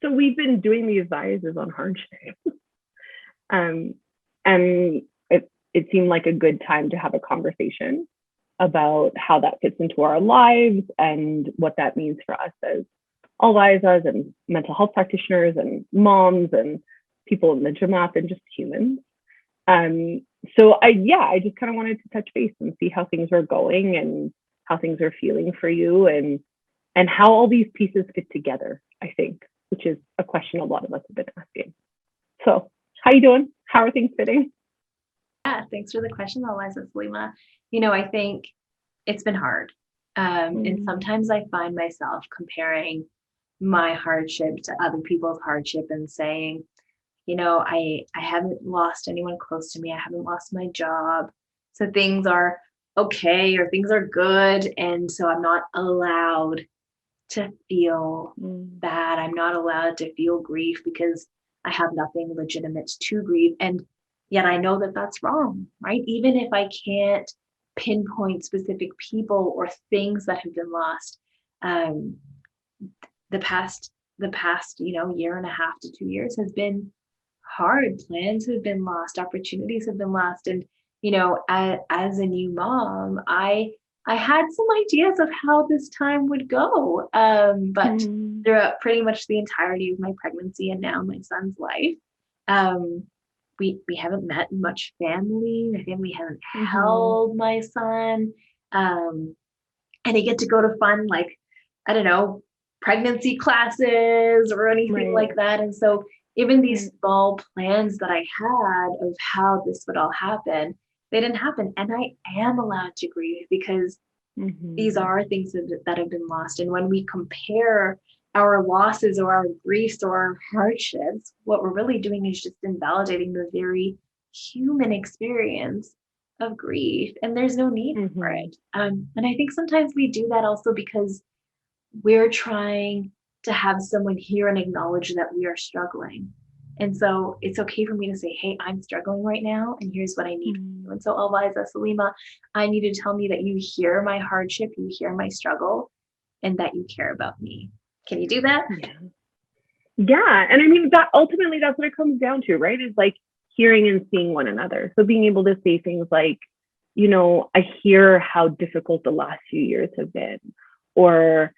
So we've been doing these vaezes on hardship, and it seemed like a good time to have a conversation about how that fits into our lives and what that means for us as Alwaezas and mental health practitioners and moms and people in the Jamat and just humans. So I just kind of wanted to touch base and see how things are going and how things are feeling for you and how all these pieces fit together, I think, which is a question a lot of us have been asking. So how you doing? How are things fitting? Yeah, thanks for the question, Alwaeza, Salima. I think it's been hard. And sometimes I find myself comparing my hardship to other people's hardship and saying, I haven't lost anyone close to me. I haven't lost my job. So things are okay or things are good. And so I'm not allowed to feel bad. I'm not allowed to feel grief because I have nothing legitimate to grieve. And yet I know that that's wrong, right? Even if I can't pinpoint specific people or things that have been lost, the past, year and a half to 2 years has been hard. Plans have been lost, opportunities have been lost. And, as a new mom, I had some ideas of how this time would go. But throughout pretty much the entirety of my pregnancy and now my son's life, we haven't met much family. My family haven't held my son. And I get to go to fun, like, I don't know, pregnancy classes or anything like that. And so even these small plans that I had of how this would all happen, they didn't happen. And I am allowed to grieve because these are things that have been lost. And when we compare our losses or our griefs or our hardships, what we're really doing is just invalidating the very human experience of grief. And there's no need for it. And I think sometimes we do that also because we're trying to have someone hear and acknowledge that we are struggling. And so it's okay for me to say, hey, I'm struggling right now, and here's what I need from you. And so, Alwaeza, Salima, I need to tell me that you hear my hardship, you hear my struggle, and that you care about me. Can you do that? Yeah. And I mean, that ultimately, that's what it comes down to, right? Is like hearing and seeing one another. So being able to say things like, I hear how difficult the last few years have been, or,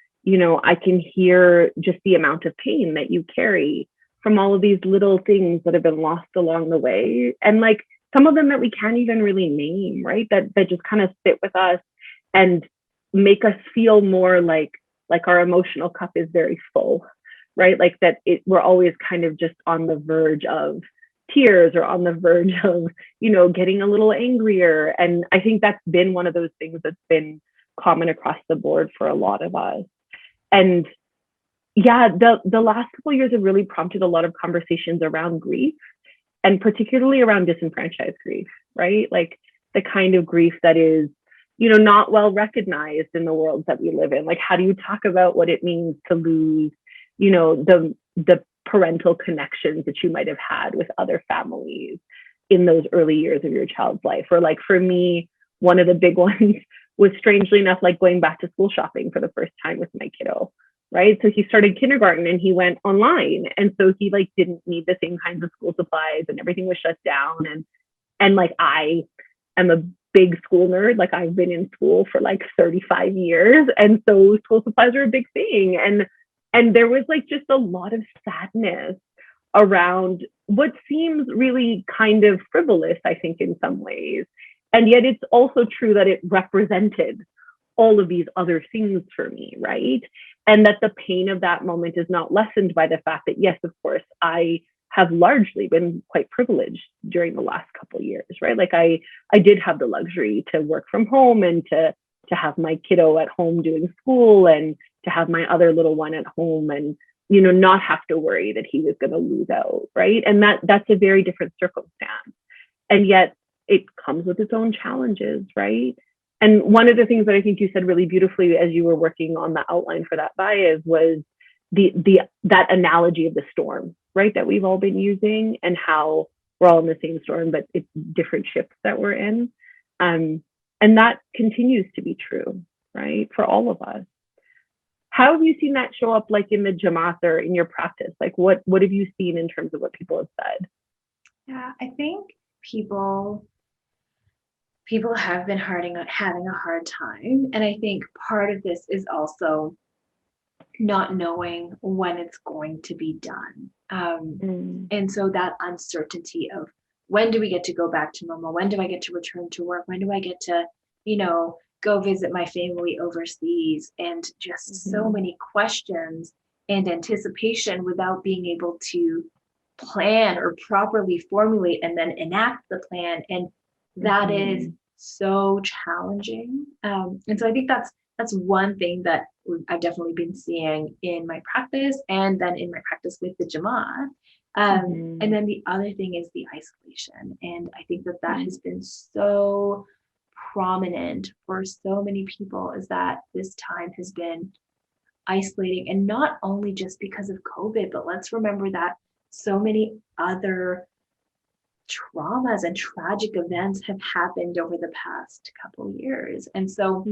I can hear just the amount of pain that you carry from all of these little things that have been lost along the way. And like some of them that we can't even really name, right? That just kind of sit with us and make us feel more like our emotional cup is very full, right? Like that we're always kind of just on the verge of tears or on the verge of, getting a little angrier. And I think that's been one of those things that's been common across the board for a lot of us. And yeah, the last couple of years have really prompted a lot of conversations around grief, and particularly around disenfranchised grief, right? Like the kind of grief that is, not well recognized in the world that we live in. Like, how do you talk about what it means to lose, the parental connections that you might have had with other families in those early years of your child's life? Or like for me, one of the big ones was, strangely enough, like going back to school shopping for the first time with my kiddo, right? So he started kindergarten and he went online. And so he like didn't need the same kinds of school supplies and everything was shut down. And like, I am a big school nerd. Like I've been in school for like 35 years. And so school supplies are a big thing. And there was like just a lot of sadness around what seems really kind of frivolous, I think, in some ways. And yet it's also true that it represented all of these other things for me, right? And that the pain of that moment is not lessened by the fact that, yes, of course, I have largely been quite privileged during the last couple of years, right? Like I did have the luxury to work from home and to have my kiddo at home doing school and to have my other little one at home and, not have to worry that he was going to lose out, right? And that's a very different circumstance. And yet it comes with its own challenges, right? And one of the things that I think you said really beautifully as you were working on the outline for that bias was that analogy of the storm, right? That we've all been using, and how we're all in the same storm, but it's different ships that we're in. And that continues to be true, right? For all of us. How have you seen that show up, like in the Jamat or in your practice? Like what have you seen in terms of what people have said? Yeah, I think people have been having a hard time. And I think part of this is also not knowing when it's going to be done. And so that uncertainty of, when do we get to go back to normal? When do I get to return to work? When do I get to, go visit my family overseas? And just so many questions and anticipation without being able to plan or properly formulate and then enact the plan. And that is so challenging. And so I think that's one thing that I've definitely been seeing in my practice, and then in my practice with the Jamat. And then the other thing is the isolation. And I think that has been so prominent for so many people, is that this time has been isolating. And not only just because of COVID, but let's remember that so many other traumas and tragic events have happened over the past couple of years. And so,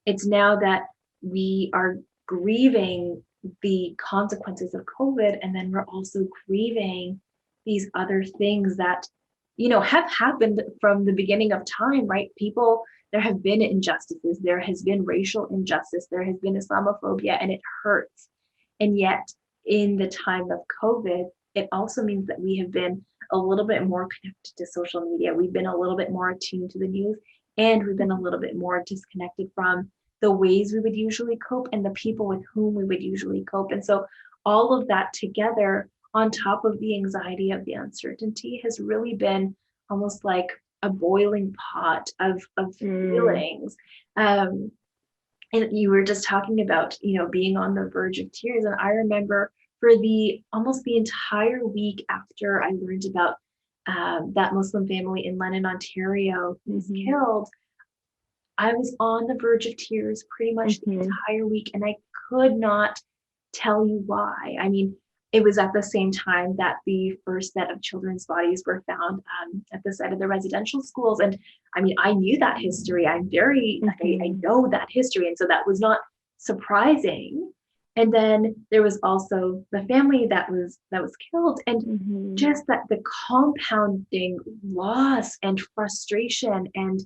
it's now that we are grieving the consequences of COVID, and then we're also grieving these other things that, have happened from the beginning of time, right? There have been injustices, there has been racial injustice, there has been Islamophobia, and it hurts. And yet, in the time of COVID, it also means that we have been a little bit more connected to social media. We've been a little bit more attuned to the news, and we've been a little bit more disconnected from the ways we would usually cope and the people with whom we would usually cope. And so all of that together, on top of the anxiety of the uncertainty, has really been almost like a boiling pot of feelings. And you were just talking about, being on the verge of tears. And I remember for almost the entire week after I learned about that Muslim family in Lennon, Ontario, who was killed, I was on the verge of tears pretty much the entire week, and I could not tell you why. I mean, it was at the same time that the first set of children's bodies were found at the site of the residential schools. And I mean, I knew that history. I know that history. And so that was not surprising. And then there was also the family that was killed, and just that the compounding loss and frustration and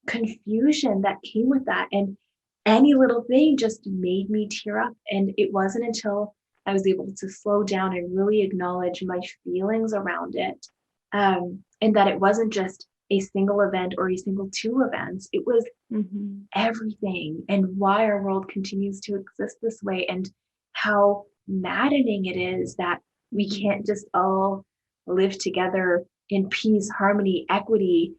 confusion that came with that. And any little thing just made me tear up. And it wasn't until I was able to slow down and really acknowledge my feelings around it, and that it wasn't just a single event or a single two events. It was everything, and why our world continues to exist this way, and how maddening it is that we can't just all live together in peace, harmony, equity,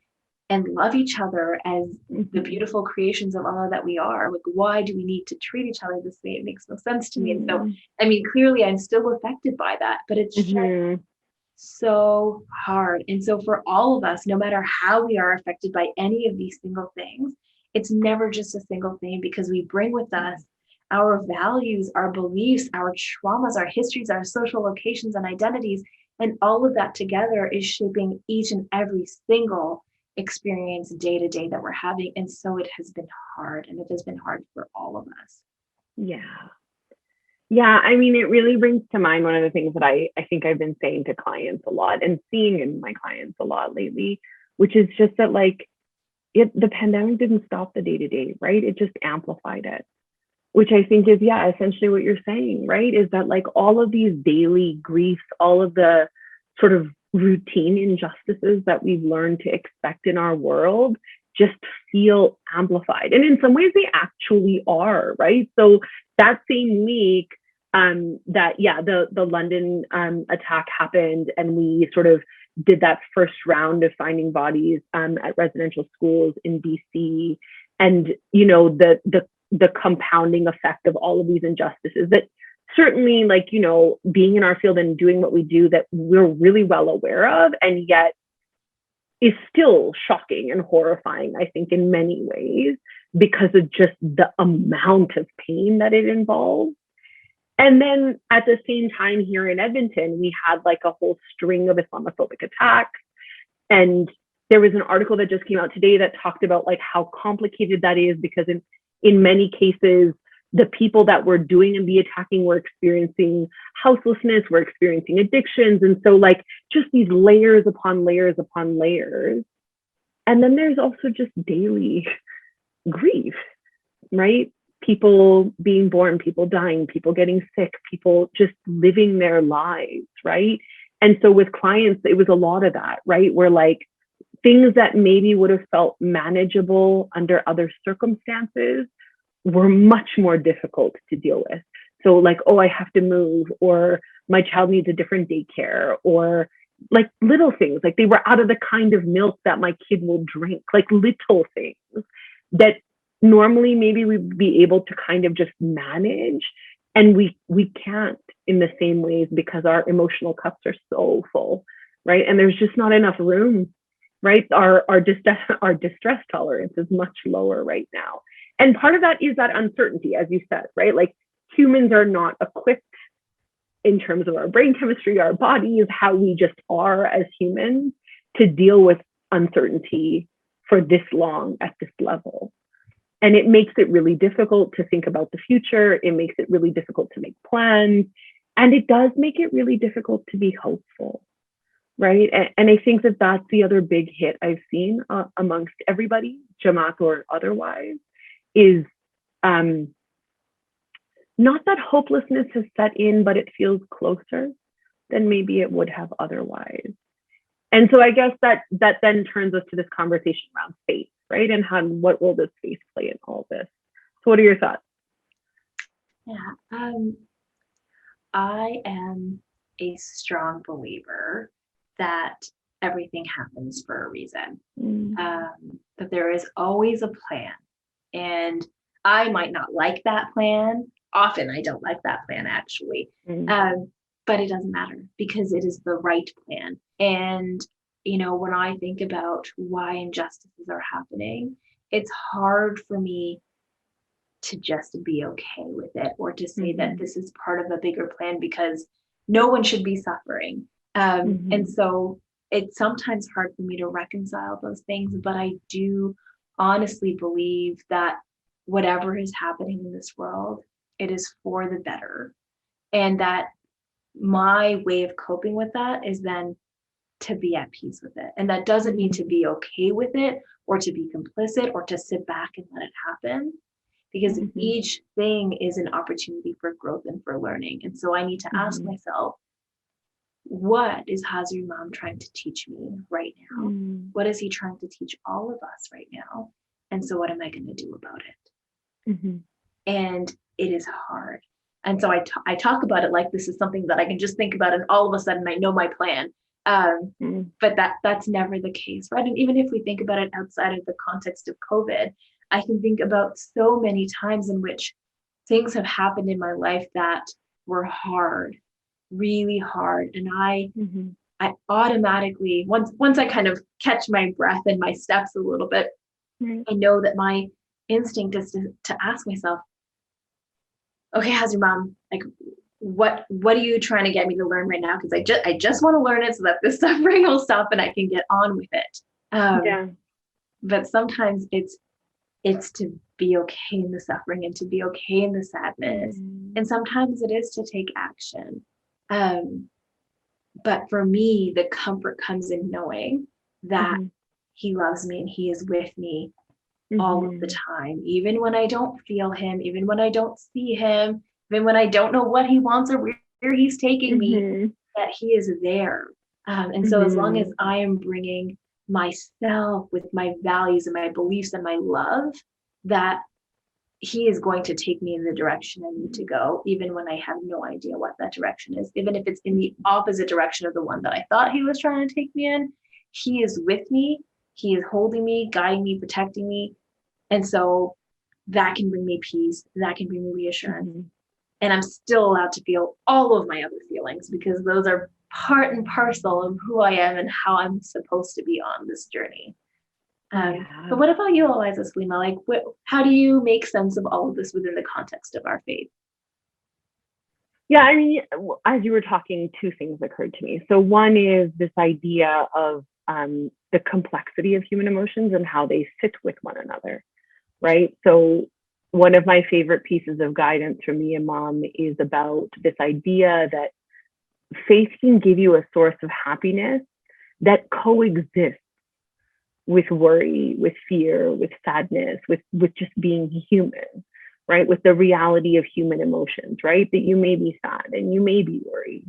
and love each other as the beautiful creations of Allah that we are. Like, why do we need to treat each other this way? It makes no sense to me. And so, I mean, clearly I'm still affected by that, but it's just so hard. And so for all of us, no matter how we are affected by any of these single things, it's never just a single thing, because we bring with us our values, our beliefs, our traumas, our histories, our social locations and identities. And all of that together is shaping each and every single experience day to day that we're having. And so it has been hard, and it has been hard for all of us. Yeah, I mean, it really brings to mind one of the things that I think I've been saying to clients a lot, and seeing in my clients a lot lately, which is just that, like, the pandemic didn't stop the day-to-day, right? It just amplified it, which I think is, essentially what you're saying, right? Is that, like, all of these daily griefs, all of the sort of routine injustices that we've learned to expect in our world just feel amplified. And in some ways they actually are, right? So that same week the London attack happened, and we sort of did that first round of finding bodies at residential schools in BC, and the compounding effect of all of these injustices that certainly, like, being in our field and doing what we do, that we're really well aware of, and yet is still shocking and horrifying, I think, in many ways, because of just the amount of pain that it involves. And then at the same time, here in Edmonton, we had like a whole string of Islamophobic attacks. And there was an article that just came out today that talked about like how complicated that is, because in many cases, the people that were doing the attacking were experiencing houselessness, were experiencing addictions. And so like just these layers upon layers upon layers. And then there's also just daily grief, right? People being born, people dying, people getting sick, people just living their lives, right? And so with clients, it was a lot of that, right? Where like things that maybe would have felt manageable under other circumstances were much more difficult to deal with. So like, oh, I have to move, or my child needs a different daycare, or like little things, like they were out of the kind of milk that my kid will drink, like little things that normally maybe we'd be able to kind of just manage. And we can't in the same ways, because our emotional cups are so full, right? And there's just not enough room, right? Our distress tolerance is much lower right now. And part of that is that uncertainty, as you said, right? Like humans are not equipped in terms of our brain chemistry, our bodies, how we just are as humans, to deal with uncertainty for this long at this level. And it makes it really difficult to think about the future. It makes it really difficult to make plans. And it does make it really difficult to be hopeful, right? And I think that that's the other big hit I've seen amongst everybody, Jamat or otherwise, is not that hopelessness has set in, but it feels closer than maybe it would have otherwise. And so I guess that then turns us to this conversation around faith, right? And what role does faith play in all this? So what are your thoughts? Yeah, I am a strong believer that everything happens for a reason, that there is always a plan. And I might not like that plan. Often I don't like that plan, actually. But it doesn't matter, because it is the right plan. And, you know, when I think about why injustices are happening, it's hard for me to just be okay with it, or to say that this is part of a bigger plan, because no one should be suffering. And so it's sometimes hard for me to reconcile those things, but I do honestly believe that whatever is happening in this world, it is for the better. And that my way of coping with that is then to be at peace with it. And that doesn't mean to be okay with it, or to be complicit, or to sit back and let it happen, because each thing is an opportunity for growth and for learning. And so I need to ask myself, what is Hazri Mom trying to teach me right now? What is he trying to teach all of us right now? And so what am I going to do about it? And it is hard. And so I talk about it like this is something that I can just think about, and all of a sudden I know my plan. But that's never the case, right? And even if we think about it outside of the context of COVID, I can think about so many times in which things have happened in my life that were hard, really hard. And I automatically, once I kind of catch my breath and my steps a little bit, I know that my instinct is to ask myself, okay, how's your mom? Like, what are you trying to get me to learn right now? Because I just want to learn it so that this suffering will stop and I can get on with it. But sometimes it's to be okay in the suffering, and to be okay in the sadness. And sometimes it is to take action. But for me, the comfort comes in knowing that he loves me and he is with me all of the time, even when I don't feel him, even when I don't see him, even when I don't know what he wants or where he's taking me, that he is there. And so as long as I am bringing myself with my values and my beliefs and my love, that he is going to take me in the direction I need to go, even when I have no idea what that direction is, even if it's in the opposite direction of the one that I thought he was trying to take me in. He is with me. He is holding me, guiding me, protecting me. And so that can bring me peace. That can bring me reassurance. And I'm still allowed to feel all of my other feelings, because those are part and parcel of who I am and how I'm supposed to be on this journey. But what about you, Alwaeza, Salima? Like, how do you make sense of all of this within the context of our faith? Yeah, I mean, as you were talking, two things occurred to me. So one is this idea of the complexity of human emotions and how they sit with one another, right? So one of my favorite pieces of guidance from me and mom is about this idea that faith can give you a source of happiness that coexists with worry, with fear, with sadness, with just being human, right? With the reality of human emotions, right? That you may be sad and you may be worried.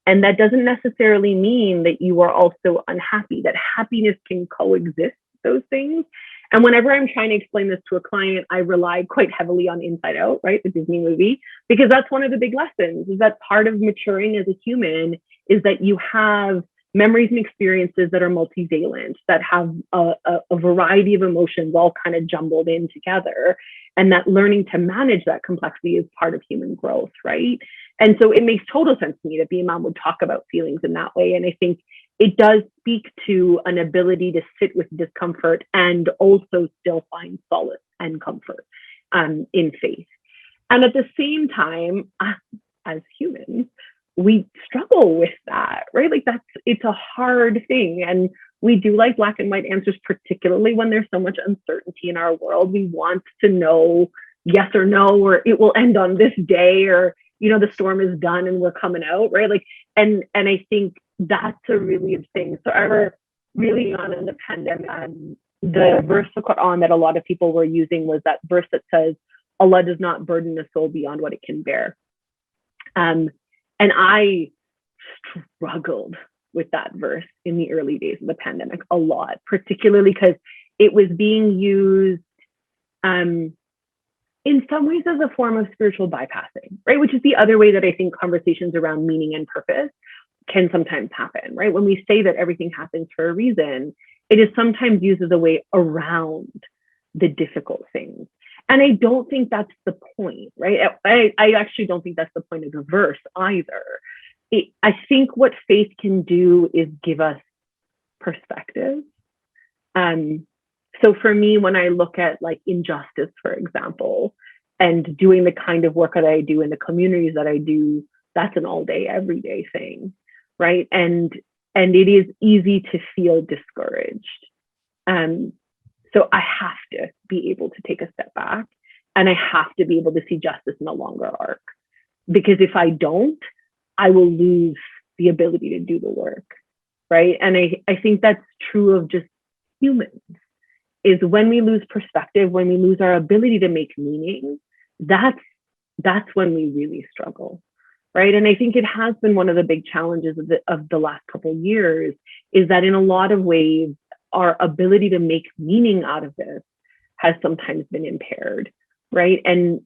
And that doesn't necessarily mean that you are also unhappy, that happiness can coexist those things. And whenever I'm trying to explain this to a client, I rely quite heavily on Inside Out, right? The Disney movie, because that's one of the big lessons, is that part of maturing as a human is that you have memories and experiences that are multivalent, that have a variety of emotions all kind of jumbled in together. And that learning to manage that complexity is part of human growth, right? And so it makes total sense to me that being a mom would talk about feelings in that way. And I think it does speak to an ability to sit with discomfort and also still find solace and comfort in faith. And at the same time, as humans, we struggle with that, right? Like it's a hard thing. And we do like black and white answers, particularly when there's so much uncertainty in our world. We want to know yes or no, or it will end on this day, or, the storm is done and we're coming out, right? Like, and I think that's a really good thing. So I remember really on in the pandemic, the verse of Quran that a lot of people were using was that verse that says, Allah does not burden the soul beyond what it can bear. And I struggled with that verse in the early days of the pandemic a lot, particularly because it was being used in some ways as a form of spiritual bypassing, right? Which is the other way that I think conversations around meaning and purpose can sometimes happen, right? When we say that everything happens for a reason, it is sometimes used as a way around the difficult things. And I don't think that's the point, right? I actually don't think that's the point of the verse either. I think what faith can do is give us perspective. So for me, when I look at like injustice, for example, and doing the kind of work that I do in the communities that I do, that's an all day, everyday thing, right? And it is easy to feel discouraged. So I have to be able to take a step back, and I have to be able to see justice in a longer arc. Because if I don't, I will lose the ability to do the work, right? And I think that's true of just humans, is when we lose perspective, when we lose our ability to make meaning, that's when we really struggle, right? And I think it has been one of the big challenges of the last couple of years, is that in a lot of ways, our ability to make meaning out of this has sometimes been impaired, right? And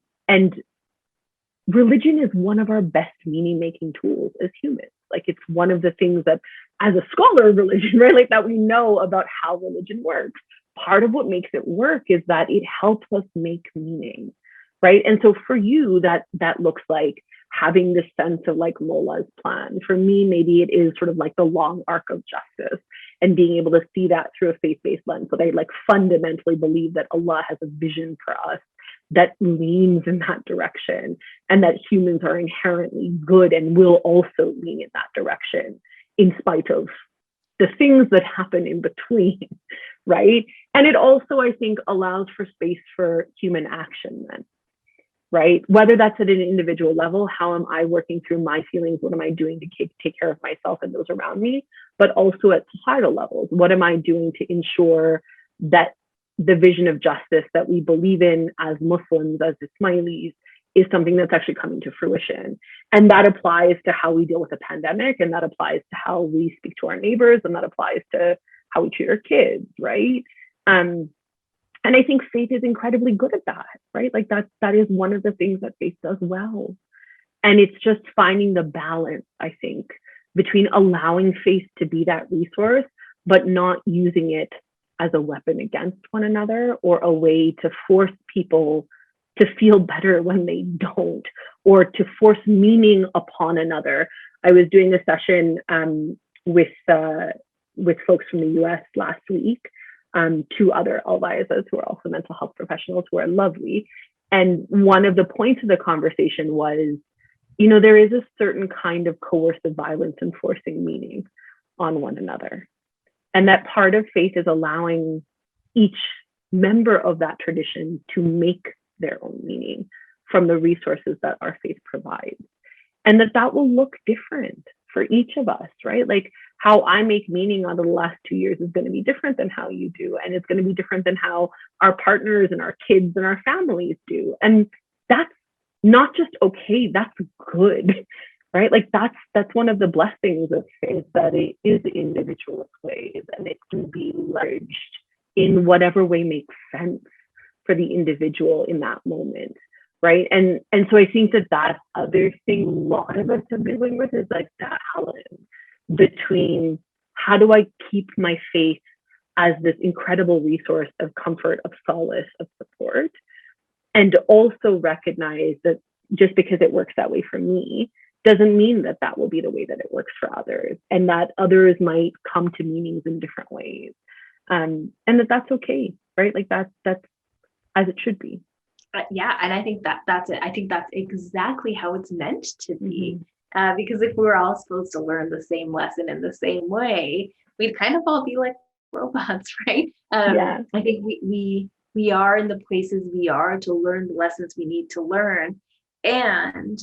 religion is one of our best meaning-making tools as humans. Like, it's one of the things that, as a scholar of religion, right, like that we know about how religion works. Part of what makes it work is that it helps us make meaning, right? And so for you, that looks like having this sense of like Lola's plan. For me, maybe it is sort of like the long arc of justice and being able to see that through a faith-based lens. So I like fundamentally believe that Allah has a vision for us that leans in that direction, and that humans are inherently good and will also lean in that direction in spite of the things that happen in between, right? And it also, I think, allows for space for human action then, right? Whether that's at an individual level, how am I working through my feelings? What am I doing to take care of myself and those around me? But also at societal levels, what am I doing to ensure that the vision of justice that we believe in as Muslims, as Ismailis, is something that's actually coming to fruition? And that applies to how we deal with a pandemic, and that applies to how we speak to our neighbors, and that applies to how we treat our kids, right? And I think faith is incredibly good at that, right? Like that is one of the things that faith does well. And it's just finding the balance, I think, between allowing faith to be that resource, but not using it as a weapon against one another, or a way to force people to feel better when they don't, or to force meaning upon another. I was doing a session with folks from the US last week, 2 other Alwaezas who are also mental health professionals who are lovely. And one of the points of the conversation was, there is a certain kind of coercive violence enforcing meaning on one another. And that part of faith is allowing each member of that tradition to make their own meaning from the resources that our faith provides. And that will look different for each of us, right? Like how I make meaning out of the last 2 years is going to be different than how you do. And it's going to be different than how our partners and our kids and our families do. And that's not just okay, that's good, right? Like that's one of the blessings of faith, that it is individualist ways and it can be leveraged in whatever way makes sense for the individual in that moment. Right. And so I think that other thing a lot of us have been dealing with is like that balance between how do I keep my faith as this incredible resource of comfort, of solace, of support, and also recognize that just because it works that way for me doesn't mean that will be the way that it works for others, and that others might come to meanings in different ways, and that's okay, right? Like that's as it should be. Yeah, and I think that's it. I think that's exactly how it's meant to be. Because if we were all supposed to learn the same lesson in the same way, we'd kind of all be like robots, right? I think we are in the places we are to learn the lessons we need to learn, and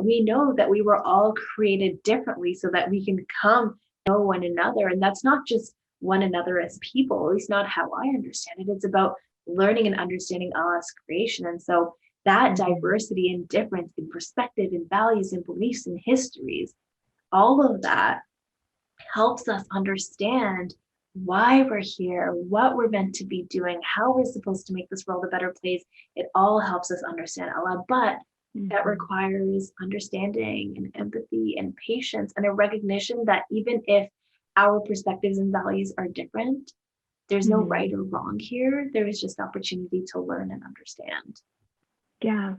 we know that we were all created differently so that we can come know one another, and that's not just one another as people. At least not how I understand it. It's about learning and understanding Allah's creation. And so that diversity and difference in perspective and values and beliefs and histories, all of that helps us understand why we're here, what we're meant to be doing, how we're supposed to make this world a better place. It all helps us understand Allah, but that requires understanding and empathy and patience and a recognition that even if our perspectives and values are different, there's no right or wrong here. There is just opportunity to learn and understand. Yeah.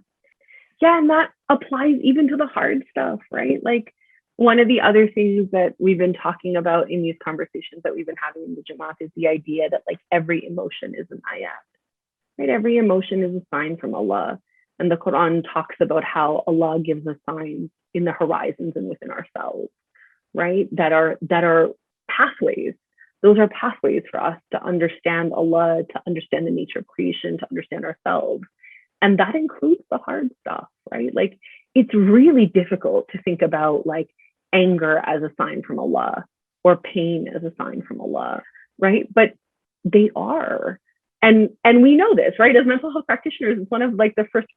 And that applies even to the hard stuff, right? Like one of the other things that we've been talking about in these conversations that we've been having in the Jamat is the idea that like every emotion is an ayat, right? Every emotion is a sign from Allah. And the Quran talks about how Allah gives us signs in the horizons and within ourselves, right? That are pathways. Those are pathways for us to understand Allah, to understand the nature of creation, to understand ourselves. And that includes the hard stuff, right? Like it's really difficult to think about like anger as a sign from Allah or pain as a sign from Allah, right? But they are. And we know this, right? As mental health practitioners, it's one of like the first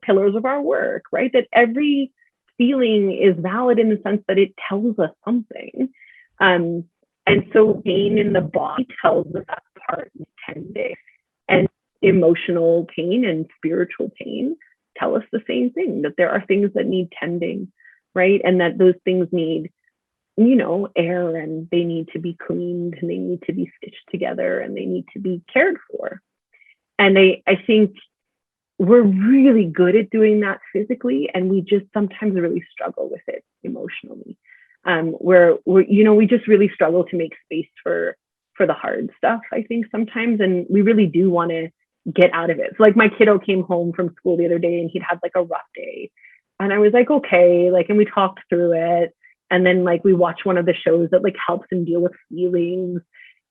pillars of our work, right? That every feeling is valid in the sense that it tells us something. And so pain in the body tells us that part is tending, and emotional pain and spiritual pain tell us the same thing, that there are things that need tending, right? And that those things need, air, and they need to be cleaned, and they need to be stitched together, and they need to be cared for. And I think we're really good at doing that physically, and we just sometimes really struggle with it emotionally. Where we just really struggle to make space for the hard stuff, I think sometimes, and we really do want to get out of it. So like my kiddo came home from school the other day and he'd had like a rough day, and I was like, okay, like, and we talked through it, and then like we watched one of the shows that like helps him deal with feelings.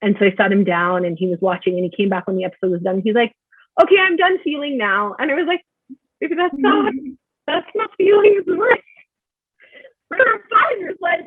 And so I sat him down and he was watching, and he came back when the episode was done. He's like, okay, I'm done feeling now. And I was like, maybe that's not feelings, right? For 5 years, like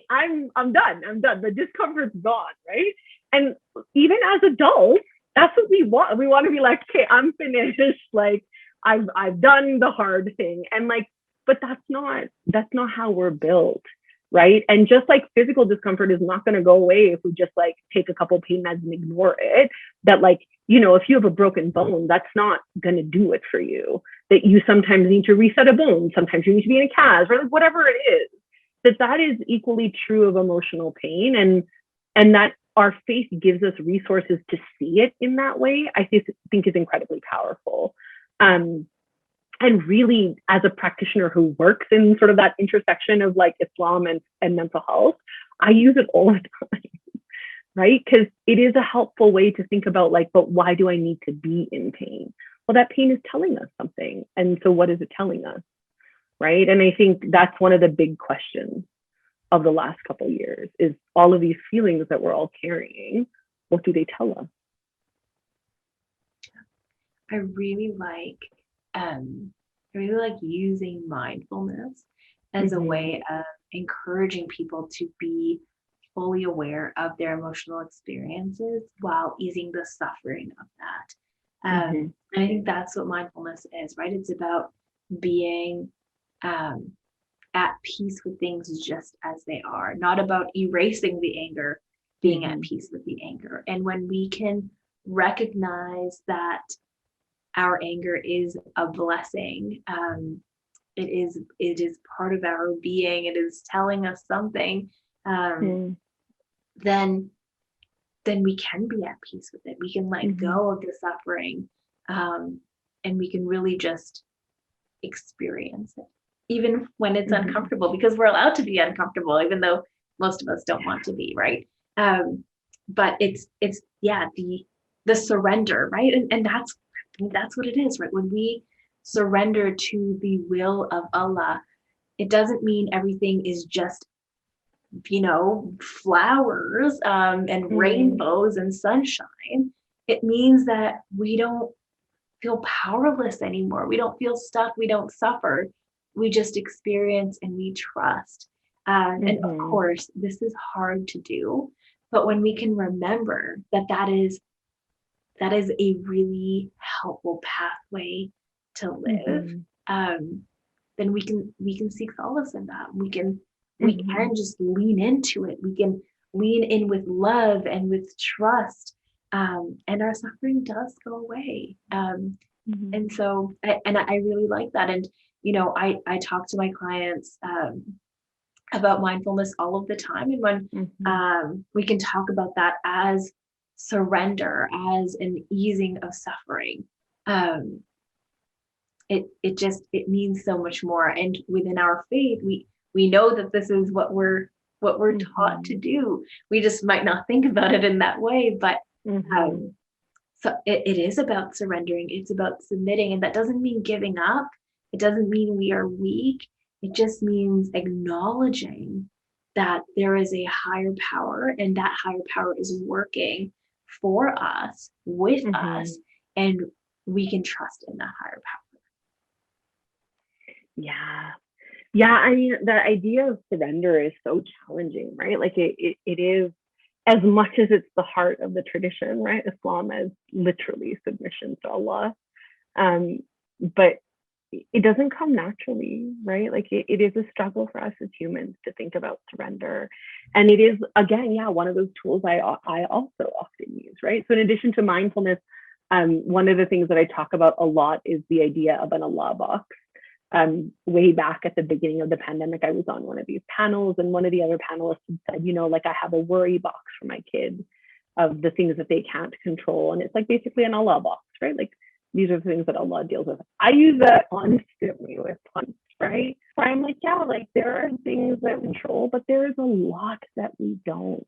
I'm done. The discomfort's gone, right? And even as adults, that's what we want. We want to be like, okay, I'm finished. Like I've done the hard thing, and like, but that's not how we're built, right? And just like physical discomfort is not going to go away if we just like take a couple pain meds and ignore it. That like, if you have a broken bone, that's not going to do it for you. That you sometimes need to reset a bone, sometimes you need to be in a cast, or like whatever it is. That is equally true of emotional pain, and that our faith gives us resources to see it in that way, I think is incredibly powerful. And And really, as a practitioner who works in sort of that intersection of like Islam and mental health, I use it all the time, right? Because it is a helpful way to think about like, but why do I need to be in pain? Well, that pain is telling us something. And so what is it telling us, right? And I think that's one of the big questions of the last couple of years is all of these feelings that we're all carrying, what do they tell us? I really like using mindfulness as a way of encouraging people to be fully aware of their emotional experiences while easing the suffering of that. And I think that's what mindfulness is, right? It's about being at peace with things just as they are, not about erasing the anger, being at peace with the anger. And when we can recognize that our anger is a blessing, it is part of our being, it is telling us something, then we can be at peace with it. We can let go of the suffering, and we can really just experience it, even when it's uncomfortable, because we're allowed to be uncomfortable, even though most of us don't want to be, right? But it's the surrender, right? And that's what it is, right? When we surrender to the will of Allah, it doesn't mean everything is just, flowers and rainbows and sunshine. It means that we don't feel powerless anymore. We don't feel stuck. We don't suffer. We just experience and we trust. And of course, this is hard to do, but when we can remember that is a really helpful pathway to live, then we can seek solace in that. We can just lean into it. We can lean in with love and with trust, and our suffering does go away. And so, I really like that. And I talk to my clients about mindfulness all of the time, and when we can talk about that as surrender, as an easing of suffering, it means so much more. And within our faith, we know that this is what we're taught to do. We just might not think about it in that way, but so it is about surrendering. It's about submitting, and that doesn't mean giving up. It doesn't mean we are weak. It just means acknowledging that there is a higher power, and that higher power is working for us, with us, and we can trust in that higher power. Yeah. I mean, the idea of surrender is so challenging, right? Like it is, as much as it's the heart of the tradition, right? Islam is literally submission to Allah. But it doesn't come naturally, right? Like it is a struggle for us as humans to think about surrender. And it is, again, one of those tools I also often use, right? So in addition to mindfulness, one of the things that I talk about a lot is the idea of an Allah box. Way back at the beginning of the pandemic, I was on one of these panels, and one of the other panelists had said, like, I have a worry box for my kids of the things that they can't control. And it's like basically an Allah box, right? Like, these are the things that Allah deals with. I use that constantly with clients, right? Where I'm like, like there are things that we control, but there is a lot that we don't.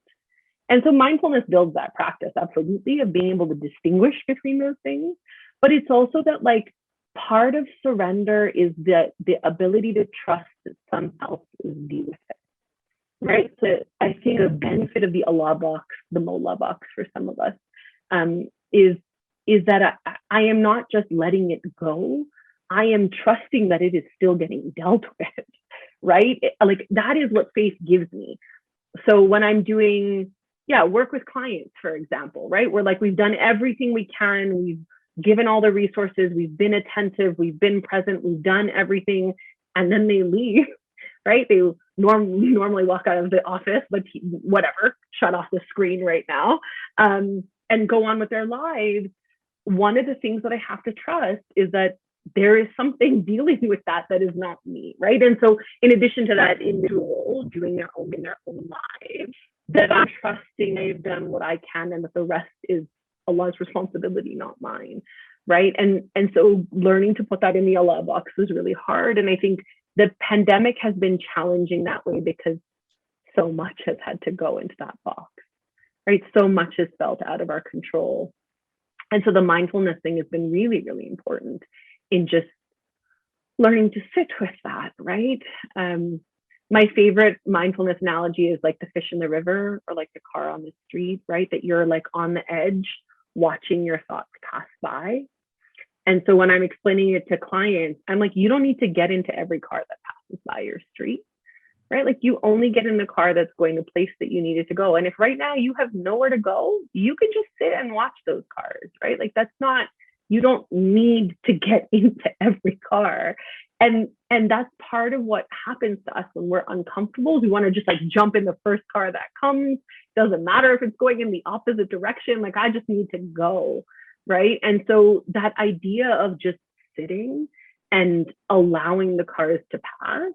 And so mindfulness builds that practice, absolutely, of being able to distinguish between those things. But it's also that, like, part of surrender is the ability to trust that someone else is dealing with it, right? So I think the benefit of the Allah box, the Mola box for some of us, is that I am not just letting it go. I am trusting that it is still getting dealt with, right? Like that is what faith gives me. So when I'm doing, work with clients, for example, right? We're like, we've done everything we can. We've given all the resources. We've been attentive. We've been present. We've done everything. And then they leave, right? They normally walk out of the office, but whatever, shut off the screen right now, and go on with their lives. One of the things that I have to trust is that there is something dealing with that is not me, right? And so in addition to that, individual doing their own lives, that I'm trusting they've done what I can and that the rest is Allah's responsibility, not mine. right? And so learning to put that in the Allah box was really hard. And I think the pandemic has been challenging that way because so much has had to go into that box, right? So much is felt out of our control. And so the mindfulness thing has been really, really important in just learning to sit with that, right? My favorite mindfulness analogy is like the fish in the river or like the car on the street, right? That you're like on the edge watching your thoughts pass by. And so when I'm explaining it to clients, I'm like, you don't need to get into every car that passes by your street, right? Like you only get in the car that's going to place that you needed to go. And if right now you have nowhere to go, you can just sit and watch those cars, right? Like that's not, you don't need to get into every car. And that's part of what happens to us when we're uncomfortable. We want to just like jump in the first car that comes. Doesn't matter if it's going in the opposite direction. Like I just need to go, right? And so that idea of just sitting and allowing the cars to pass,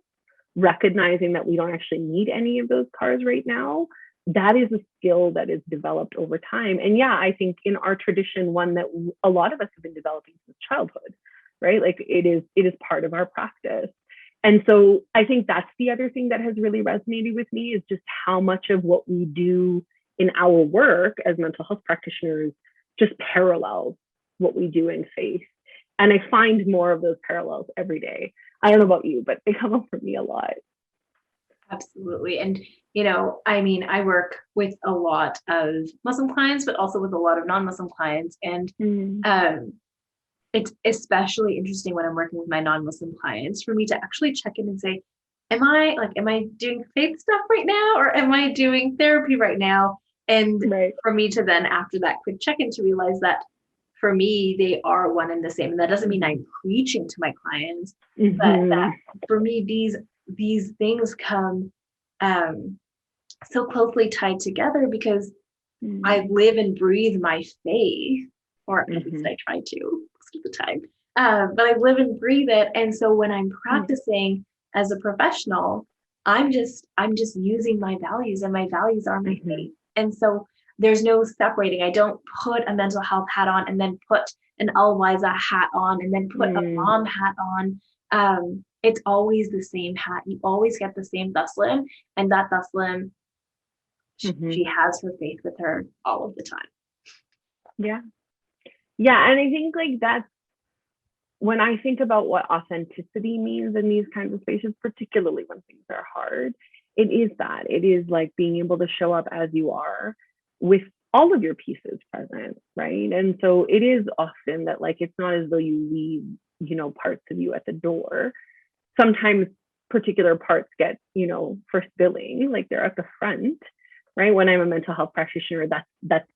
recognizing that we don't actually need any of those cars right now, that is a skill that is developed over time. And yeah, I think in our tradition, one that a lot of us have been developing since childhood, right? Like it is part of our practice. And so I think that's the other thing that has really resonated with me is just how much of what we do in our work as mental health practitioners just parallels what we do in faith. And I find more of those parallels every day. I don't know about you, but they come up for me a lot. Absolutely. And, I mean, I work with a lot of Muslim clients, but also with a lot of non-Muslim clients. And it's especially interesting when I'm working with my non-Muslim clients for me to actually check in and say, am I doing faith stuff right now? Or am I doing therapy right now? And for me to then, after that quick check-in, to realize that for me, they are one and the same. And that doesn't mean I'm preaching to my clients, but that for me, these things come so closely tied together because I live and breathe my faith, or at least I try to most of the time. But I live and breathe it. And so when I'm practicing as a professional, I'm just using my values, and my values are my faith. And so there's no separating. I don't put a mental health hat on and then put an Alwaeza hat on and then put a mom hat on. It's always the same hat. You always get the same Taslim, and that Taslim, she has her faith with her all of the time. Yeah. Yeah. And I think like that's when I think about what authenticity means in these kinds of spaces, particularly when things are hard, it is like being able to show up as you are with all of your pieces present, right? And so it is often that like it's not as though you leave, parts of you at the door. Sometimes particular parts get, first billing, like they're at the front, right? When I'm a mental health practitioner, that's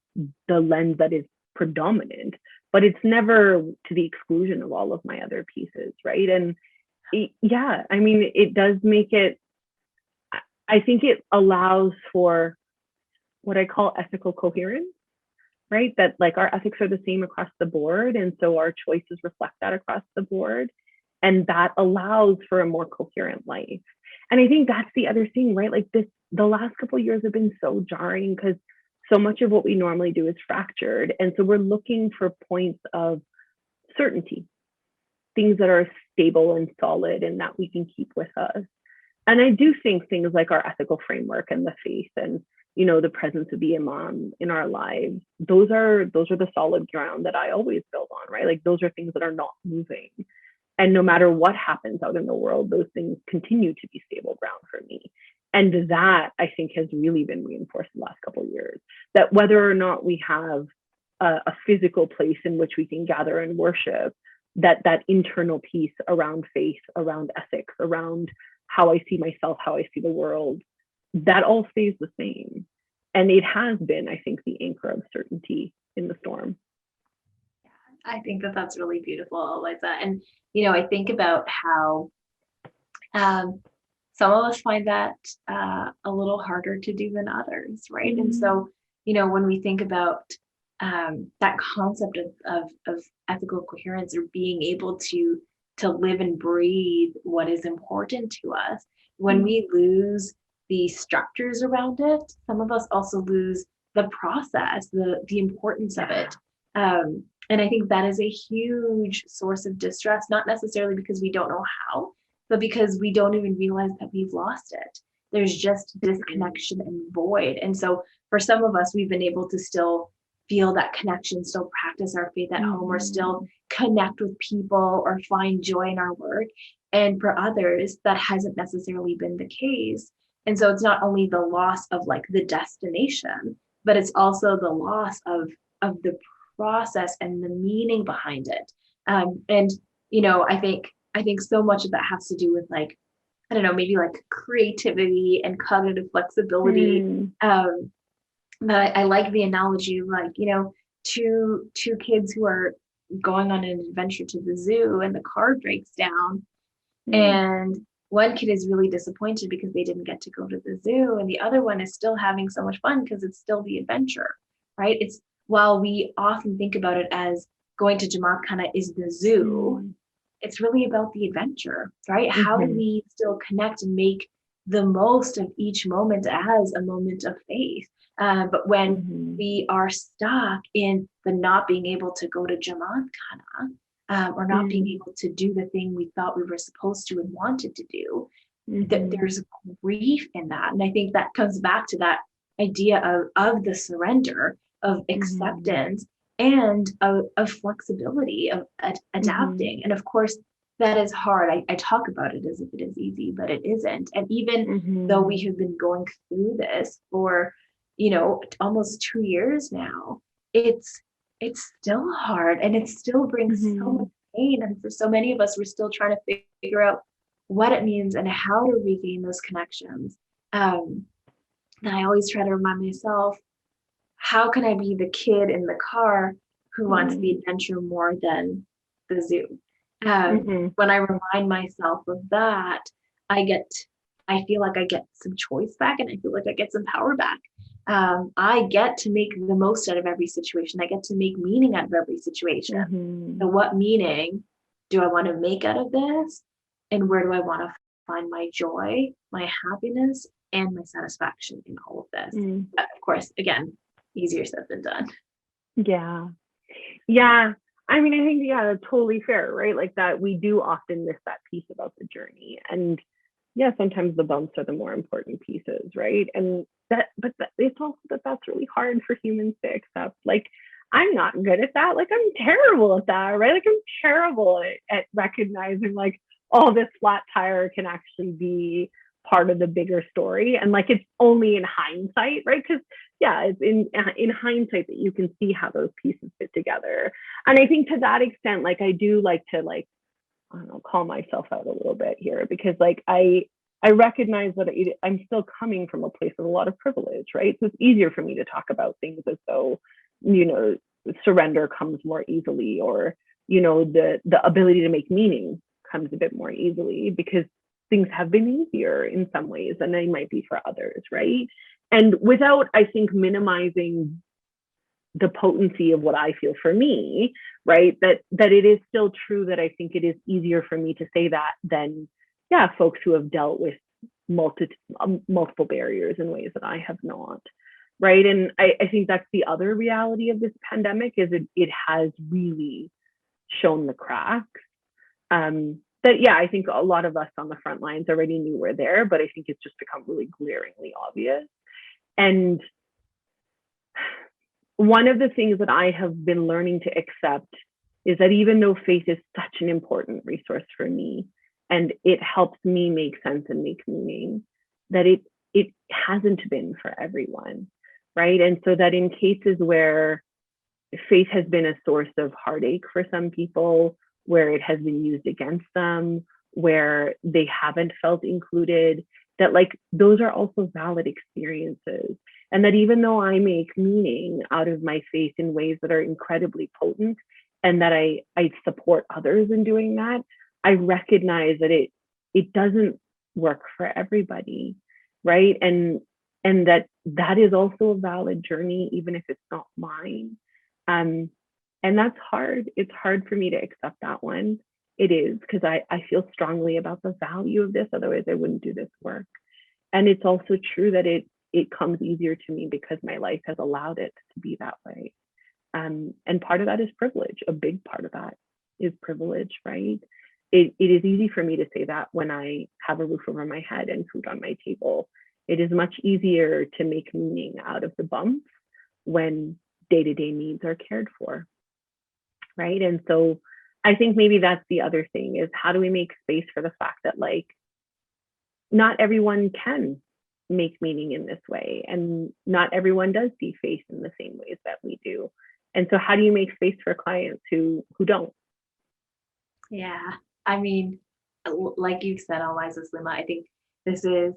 the lens that is predominant, but it's never to the exclusion of all of my other pieces, right? And I mean, it does make it, I think it allows for what I call ethical coherence, right? That like our ethics are the same across the board. And so our choices reflect that across the board. And that allows for a more coherent life. And I think that's the other thing, right? Like the last couple of years have been so jarring because so much of what we normally do is fractured. And so we're looking for points of certainty, things that are stable and solid and that we can keep with us. And I do think things like our ethical framework and the faith and, the presence of the imam in our lives, those are the solid ground that I always build on, right? Like those are things that are not moving. And no matter what happens out in the world, those things continue to be stable ground for me. And that I think has really been reinforced the last couple of years, that whether or not we have a physical place in which we can gather and worship, that internal piece around faith, around ethics, around how I see myself, how I see the world, that all stays the same. And it has been, I think, the anchor of certainty in the storm. I think that's really beautiful, Alwaeza. And, I think about how some of us find that a little harder to do than others, right? And so, when we think about that concept of ethical coherence or being able to live and breathe what is important to us, when we lose the structures around it, some of us also lose the process, the importance of it. And I think that is a huge source of distress, not necessarily because we don't know how, but because we don't even realize that we've lost it. There's just disconnection and void. And so for some of us, we've been able to still feel that connection, still practice our faith at home, or still connect with people or find joy in our work. And for others, that hasn't necessarily been the case. And so it's not only the loss of like the destination, but it's also the loss of the process and the meaning behind it. And I think so much of that has to do with like, I don't know, maybe like creativity and cognitive flexibility. But I like the analogy of like, two kids who are going on an adventure to the zoo and the car breaks down, and one kid is really disappointed because they didn't get to go to the zoo, and the other one is still having so much fun because it's still the adventure, right? It's while we often think about it as going to Jamat kind of is the zoo, it's really about the adventure, right? How do we still connect and make the most of each moment as a moment of faith? But when we are stuck in the not being able to go to Jamat or not being able to do the thing we thought we were supposed to and wanted to do, that there's grief in that. And I think that comes back to that idea of the surrender, of acceptance, and of flexibility, of adapting. And of course, that is hard. I talk about it as if it is easy, but it isn't. And even though we have been going through this for, almost 2 years now, it's still hard, and it still brings so much pain. And for so many of us, we're still trying to figure out what it means and how to regain those connections. And I always try to remind myself, how can I be the kid in the car who wants the adventure more than the zoo? When I remind myself of that, I feel like I get some choice back, and I feel like I get some power back. I get to make the most out of every situation. I get to make meaning out of every situation. So what meaning do I want to make out of this? And where do I want to find my joy, my happiness, and my satisfaction in all of this? But of course, again, easier said than done. Yeah. I mean, I think, that's totally fair, right? Like that we do often miss that piece about the journey. And sometimes the bumps are the more important pieces, right? And it's also that's really hard for humans to accept. Like, I'm not good at that. Like, I'm terrible at that, right? Like, I'm terrible at recognizing like, this flat tire can actually be part of the bigger story. And like, it's only in hindsight, right? Because it's in hindsight that you can see how those pieces fit together. And I think to that extent, like, I do like to like, I don't know, call myself out a little bit here, because like I recognize that I'm still coming from a place of a lot of privilege, right? So it's easier for me to talk about things as though, surrender comes more easily, or, the ability to make meaning comes a bit more easily, because things have been easier in some ways than they might be for others, right? And without, I think, minimizing the potency of what I feel for me, right? That it is still true that I think it is easier for me to say that than, folks who have dealt with multiple barriers in ways that I have not, right? And I think that's the other reality of this pandemic, is it has really shown the cracks. I think a lot of us on the front lines already knew we're there, but I think it's just become really glaringly obvious. And one of the things that I have been learning to accept is that even though faith is such an important resource for me, and it helps me make sense and make meaning, that it hasn't been for everyone, right? And so that in cases where faith has been a source of heartache for some people, where it has been used against them, where they haven't felt included, that like those are also valid experiences. And that even though I make meaning out of my faith in ways that are incredibly potent, and that I support others in doing that, I recognize that it doesn't work for everybody, right? And that is also a valid journey, even if it's not mine. And that's hard. It's hard for me to accept that one. It is, because I feel strongly about the value of this. Otherwise, I wouldn't do this work. And it's also true that it comes easier to me because my life has allowed it to be that way. And part of that is privilege. A big part of that is privilege, right? It is easy for me to say that when I have a roof over my head and food on my table. It is much easier to make meaning out of the bumps when day-to-day needs are cared for, right? And so I think maybe that's the other thing, is how do we make space for the fact that like not everyone can make meaning in this way, and not everyone does see faith in the same ways that we do. And so how do you make space for clients who don't? Yeah, I mean, like you said, Alwaeza Salima, I think this is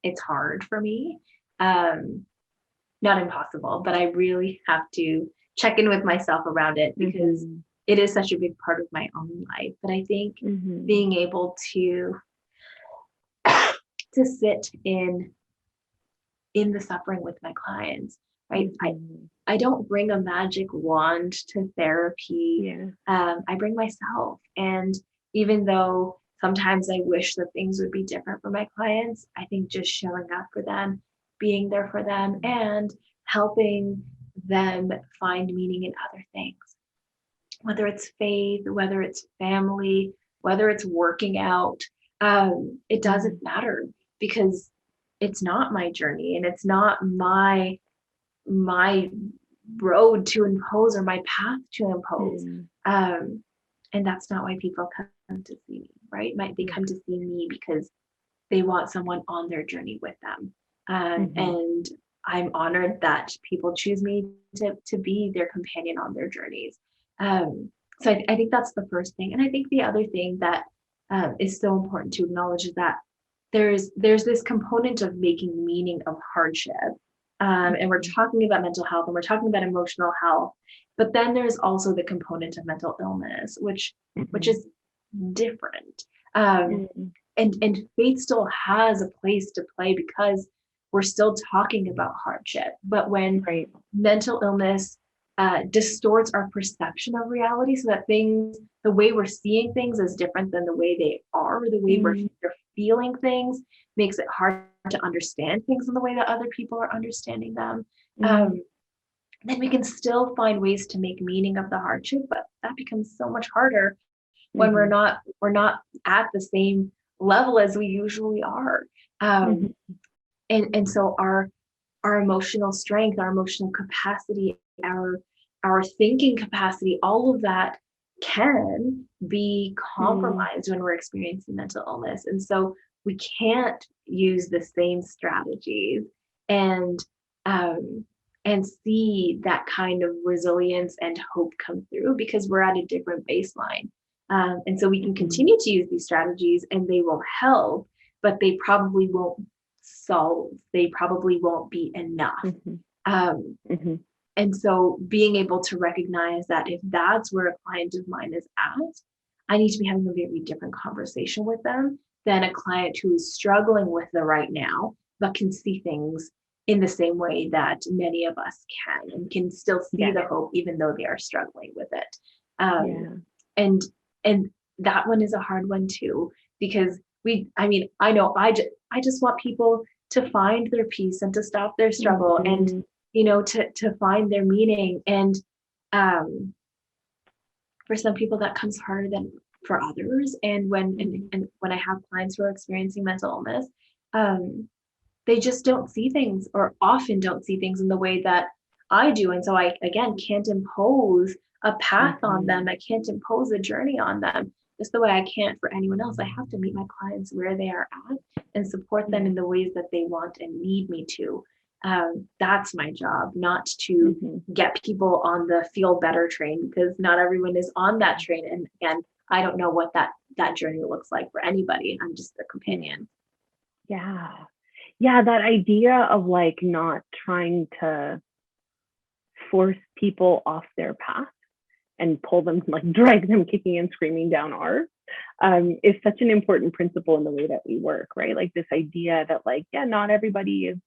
it's hard for me. Not impossible, but I really have to check in with myself around it, because it is such a big part of my own life. But I think being able to sit in the suffering with my clients, right? I don't bring a magic wand to therapy. I bring myself. And even though sometimes I wish that things would be different for my clients, I think just showing up for them, being there for them, and helping them find meaning in other things, whether it's faith, whether it's family, whether it's working out, it doesn't matter, because it's not my journey, and it's not my road to impose, or my path to impose. And that's not why people come to see me, right? They come to see me because they want someone on their journey with them. And I'm honored that people choose me to be their companion on their journeys. So I think that's the first thing. And I think the other thing that is so important to acknowledge is that there's this component of making meaning of hardship. And we're talking about mental health, and we're talking about emotional health, but then there's also the component of mental illness, which is different. And faith still has a place to play, because we're still talking about hardship. But when mental illness distorts our perception of reality, so that the way we're seeing things is different than the way they are, or the way we're feeling things, makes it hard to understand things in the way that other people are understanding them. Then we can still find ways to make meaning of the hardship, but that becomes so much harder when we're not at the same level as we usually are. And so our emotional strength, our emotional capacity, our thinking capacity, all of that can be compromised when we're experiencing mental illness. And so we can't use the same strategies and see that kind of resilience and hope come through, because we're at a different baseline. And so we can continue to use these strategies, and they will help, but they probably won't solve. They probably won't be enough. And so being able to recognize that if that's where a client of mine is at, I need to be having a very different conversation with them than a client who is struggling with the right now, but can see things in the same way that many of us can, and can still see the hope, even though they are struggling with it. And that one is a hard one too, because I know I just want people to find their peace and to stop their struggle, and to find their meaning. And for some people that comes harder than for others. And when I have clients who are experiencing mental illness, they just don't see things, or often don't see things in the way that I do. And so I, again, can't impose a path on them. I can't impose a journey on them, just the way I can't for anyone else. I have to meet my clients where they are at and support them in the ways that they want and need me to. That's my job, not to get people on the feel better train, because not everyone is on that train. And again, I don't know what that journey looks like for anybody. I'm just their companion. Yeah, that idea of like not trying to force people off their path and pull them, like drag them kicking and screaming down ours, is such an important principle in the way that we work, right? Like this idea that like, not everybody is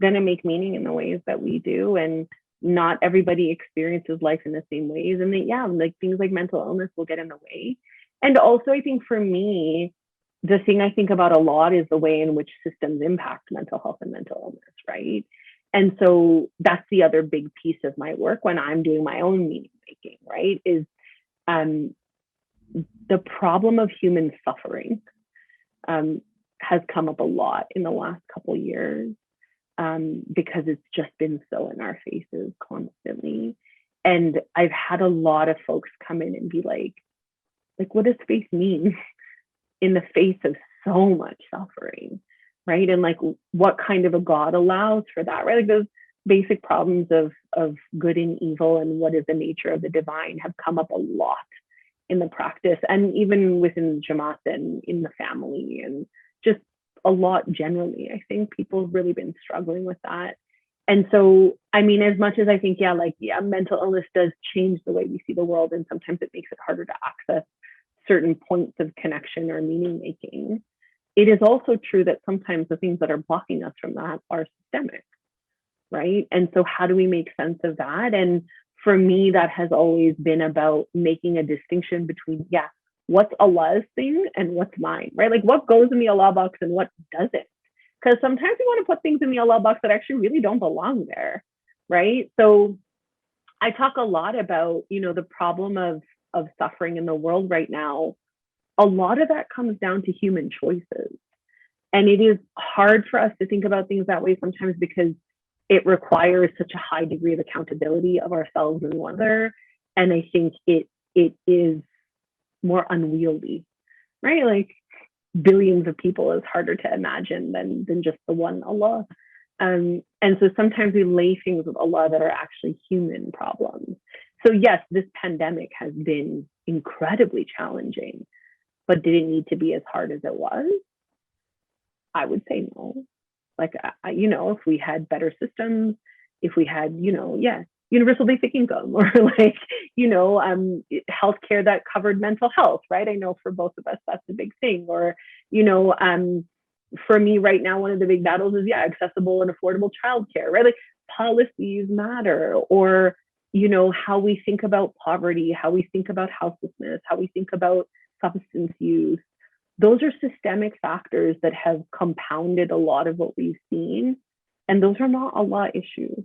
going to make meaning in the ways that we do, and not everybody experiences life in the same ways. And then, like things like mental illness will get in the way. And also, I think for me, the thing I think about a lot is the way in which systems impact mental health and mental illness, right? And so that's the other big piece of my work when I'm doing my own meaning making, right? Is the problem of human suffering has come up a lot in the last couple of years, because it's just been so in our faces constantly. And I've had a lot of folks come in and be like, what does faith mean in the face of so much suffering, right? And like, what kind of a God allows for that, right? Like those basic problems of good and evil and what is the nature of the divine have come up a lot in the practice, and even within Jamat and in the family, and just a lot generally. I think people have really been struggling with that. And so, I mean, as much as I think, mental illness does change the way we see the world, and sometimes it makes it harder to access certain points of connection or meaning making, it is also true that sometimes the things that are blocking us from that are systemic, right? And so how do we make sense of that? And for me, that has always been about making a distinction between, what's Allah's thing and what's mine, right? Like what goes in the Allah box and what doesn't. Because sometimes we want to put things in the Allah box that actually really don't belong there, right? So I talk a lot about, the problem of suffering in the world right now. A lot of that comes down to human choices. And it is hard for us to think about things that way sometimes because it requires such a high degree of accountability of ourselves and one another. And I think it is more unwieldy, right? Like billions of people is harder to imagine than just the one Allah. And so sometimes we lay things with Allah that are actually human problems. So yes, this pandemic has been incredibly challenging, but did it need to be as hard as it was? I would say no. Like, if we had better systems, if we had, universal basic income, or like, healthcare that covered mental health, right? I know for both of us, that's a big thing. Or, for me right now, one of the big battles is, accessible and affordable childcare, right? Like policies matter. Or, how we think about poverty, how we think about houselessness, how we think about substance use. Those are systemic factors that have compounded a lot of what we've seen. And those are not Allah issues.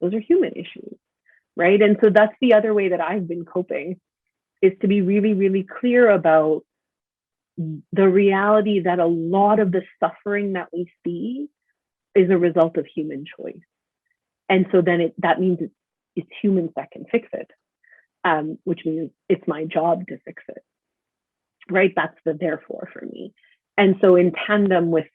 Those are human issues, right? And so that's the other way that I've been coping, is to be really, really clear about the reality that a lot of the suffering that we see is a result of human choice. And so then that means it's humans that can fix it, which means it's my job to fix it. Right? That's the therefore for me. And so in tandem with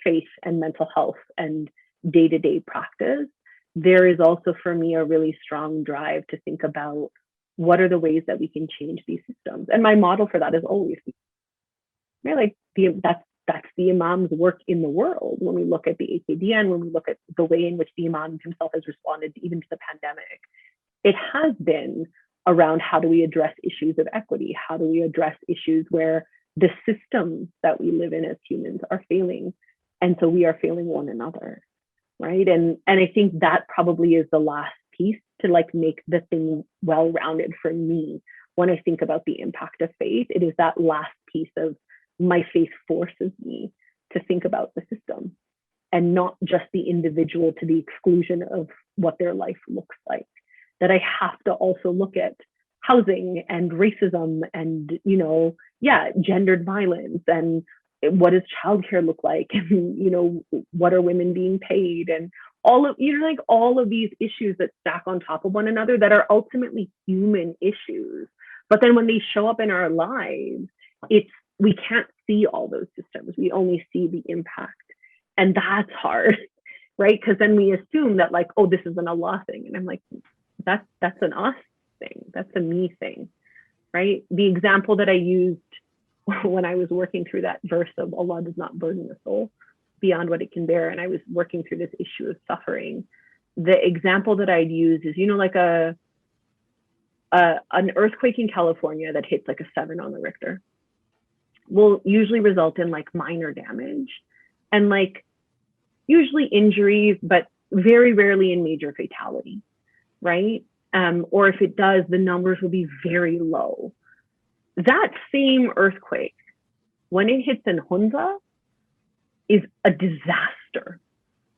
faith and mental health and day-to-day practice, there is also for me a really strong drive to think about what are the ways that we can change these systems. And my model for that is always, right? Like that's the Imam's work in the world. When we look at the AKDN, when we look at the way in which the Imam himself has responded even to the pandemic, it has been around how do we address issues of equity? How do we address issues where the systems that we live in as humans are failing? And so we are failing one another, right? And I think that probably is the last piece to like make the thing well-rounded for me. When I think about the impact of faith, it is that last piece of my faith forces me to think about the system and not just the individual to the exclusion of what their life looks like. That I have to also look at housing and racism and, gendered violence, and what does childcare look like? And, what are women being paid? And all of these issues that stack on top of one another that are ultimately human issues. But then when they show up in our lives, we can't see all those systems. We only see the impact. And that's hard, right? Because then we assume that like, oh, this is an Allah thing. And I'm like, that's an us thing. That's a me thing, right? The example that I used when I was working through that verse of Allah does not burden the soul beyond what it can bear, and I was working through this issue of suffering, the example that I'd use is, like an earthquake in California that hits like a 7 on the Richter will usually result in like minor damage and like usually injuries, but very rarely in major fatality. Right? Or if it does, the numbers will be very low. That same earthquake, when it hits in Hunza, is a disaster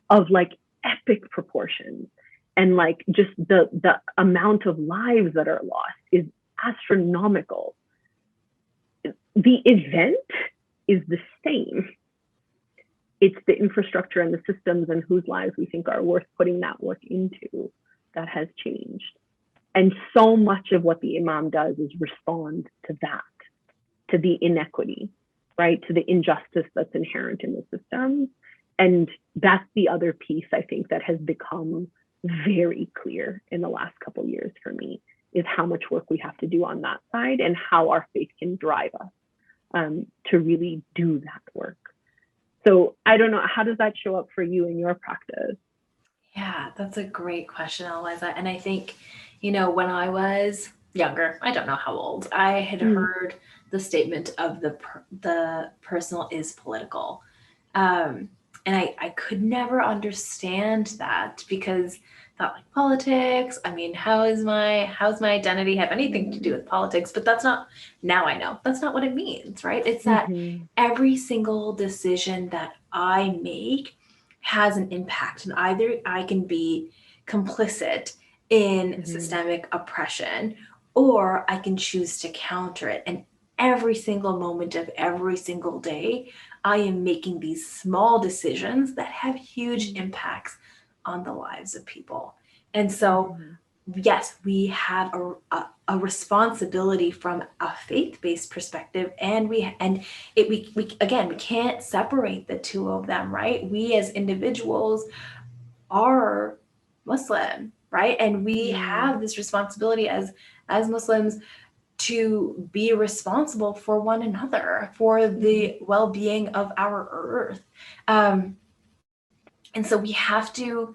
of like epic proportions. And like just the amount of lives that are lost is astronomical. The event is the same. It's the infrastructure and the systems and whose lives we think are worth putting that work into that has changed. And so much of what the Imam does is respond to that, to the inequity, right? To the injustice that's inherent in the system. And that's the other piece I think that has become very clear in the last couple of years for me, is how much work we have to do on that side and how our faith can drive us to really do that work. So I don't know, how does that show up for you in your practice? Yeah, that's a great question, Alwaeza. And I think, when I was younger, I don't know how old, I had heard the statement of the personal is political. And I could never understand that, because I thought, like, politics, I mean, how's my identity have anything to do with politics? But that's not, now I know, that's not what it means, right? It's that every single decision that I make has an impact, and either I can be complicit in systemic oppression, or I can choose to counter it. And every single moment of every single day, I am making these small decisions that have huge impacts on the lives of people. And so, yes, we have a responsibility from a faith-based perspective, and we can't separate the two of them, right? We as individuals are Muslim, right? And we have this responsibility as Muslims to be responsible for one another, for the well-being of our earth. And so we have to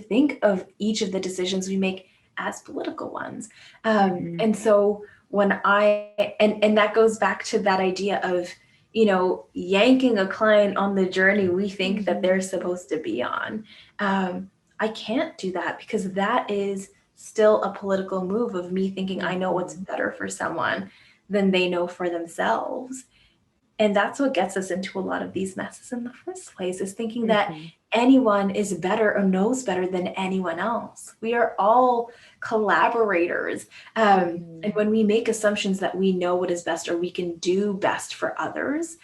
think of each of the decisions we make as political ones. And so when and that goes back to that idea of, yanking a client on the journey we think that they're supposed to be on. I can't do that, because that is still a political move of me thinking I know what's better for someone than they know for themselves. And that's what gets us into a lot of these messes in the first place, is thinking that anyone is better or knows better than anyone else. We are all collaborators. And when we make assumptions that we know what is best or we can do best for others,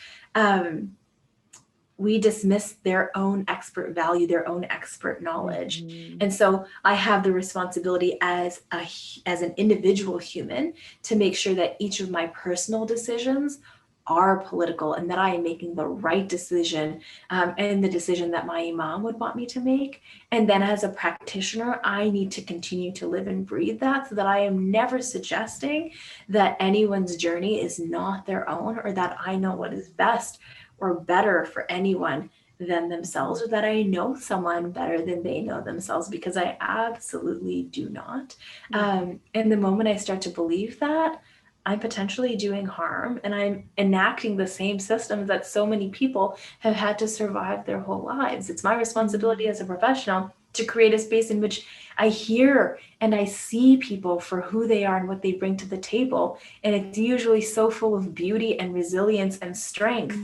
we dismiss their own expert value, their own expert knowledge. And so I have the responsibility as an individual human to make sure that each of my personal decisions are political, and that I am making the right decision, and the decision that my imam would want me to make. And then as a practitioner, I need to continue to live and breathe that, so that I am never suggesting that anyone's journey is not their own, or that I know what is best or better for anyone than themselves, or that I know someone better than they know themselves, because I absolutely do not. And the moment I start to believe that, I'm potentially doing harm, and I'm enacting the same systems that so many people have had to survive their whole lives. It's my responsibility as a professional to create a space in which I hear and I see people for who they are and what they bring to the table. And it's usually so full of beauty and resilience and strength.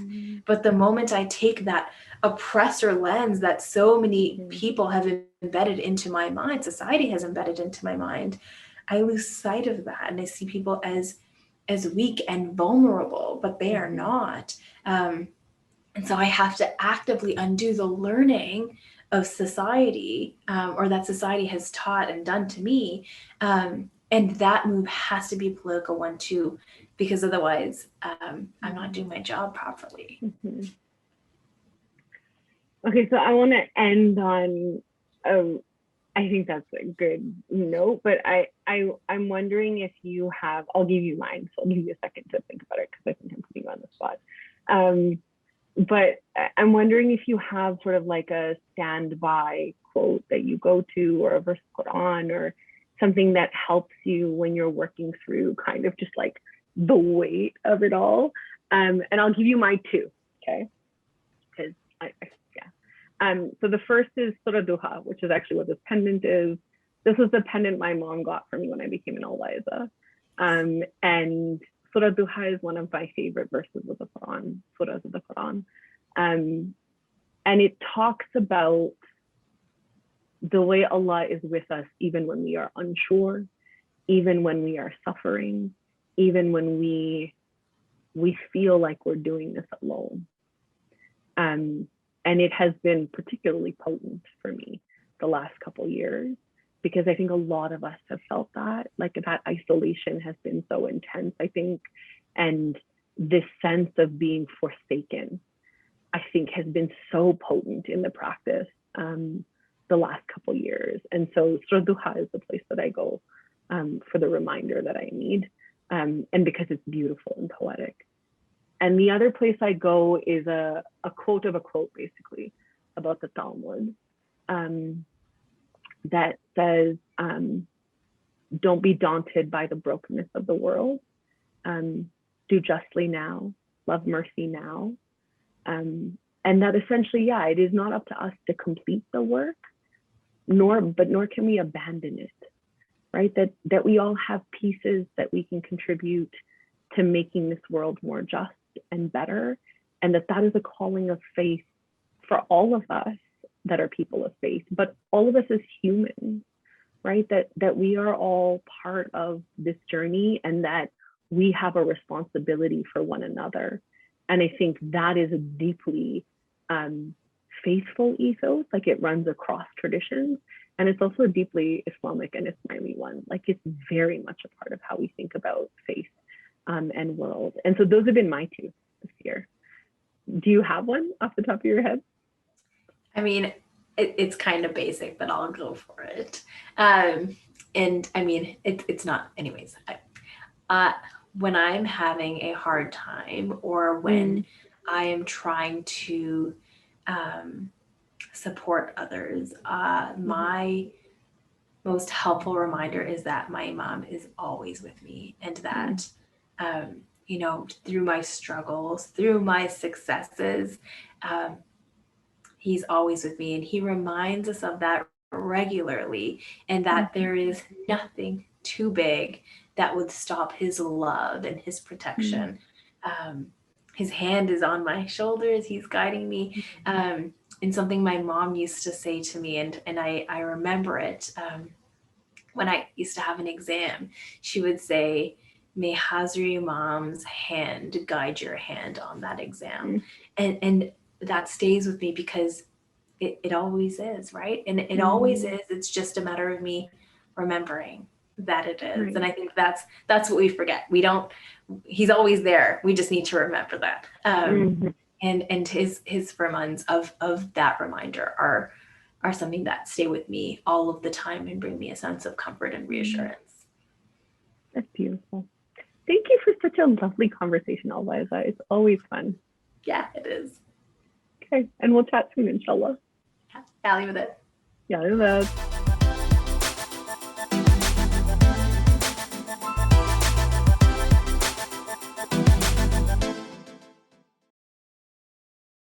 But the moment I take that oppressor lens that so many people have embedded into my mind, society has embedded into my mind, I lose sight of that. And I see people as weak and vulnerable, but they are not. And so I have to actively undo the learning of society, or that society has taught and done to me. And that move has to be a political one too, because otherwise I'm not doing my job properly. Okay, so I want to end on I think that's a good note, but I'm wondering if you have, I'll give you mine, so I'll give you a second to think about it, because I think I'm putting you on the spot. But I'm wondering if you have sort of like a standby quote that you go to, or a verse of Quran, or something that helps you when you're working through kind of just like the weight of it all. And I'll give you my two, okay? Because so the first is Surah Duha, which is actually what this pendant is. This was the pendant my mom got for me when I became an Alwaeza. And Surah Duha is one of my favorite verses of the Quran, surahs of the Quran. And it talks about the way Allah is with us, even when we are unsure, even when we are suffering, even when we feel like we're doing this alone. And it has been particularly potent for me the last couple years, because I think a lot of us have felt that, like that isolation has been so intense, I think, and this sense of being forsaken, I think, has been so potent in the practice the last couple years. And so Duha is the place that I go for the reminder that I need, and because it's beautiful and poetic. And the other place I go is a quote of a quote, basically, about the Talmud, that says, don't be daunted by the brokenness of the world. Do justly now, love mercy now. And that essentially, yeah, it is not up to us to complete the work, nor can we abandon it, right? That we all have pieces that we can contribute to making this world more just and better, and that is a calling of faith for all of us that are people of faith, but all of us as humans, right? That we are all part of this journey, and that we have a responsibility for one another. And I think that is a deeply faithful ethos, like it runs across traditions, and it's also a deeply Islamic and Ismaili one. Like it's very much a part of how we think about faith and world. And so those have been my two this year. Do you have one off the top of your head? I mean, it's kind of basic, but I'll go for it. And I mean, it's not, anyways. When I'm having a hard time, or when I am trying to support others, my most helpful reminder is that my mom is always with me, and that you know, through my struggles, through my successes, he's always with me, and he reminds us of that regularly, and that there is nothing too big that would stop his love and his protection. His hand is on my shoulders, he's guiding me. And something my mom used to say to me, and I remember it, when I used to have an exam, she would say, may Hazri Mom's hand guide your hand on that exam. And that stays with me, because it always is, right? And it always is. It's just a matter of me remembering that it is. Right. And I think that's what we forget. He's always there. We just need to remember that. And his firmans of that reminder are something that stay with me all of the time and bring me a sense of comfort and reassurance. That's beautiful. Thank you for such a lovely conversation, Alwaeza. It's always fun. Yeah, it is. Okay, and we'll chat soon, inshallah. Allie with it. Yeah,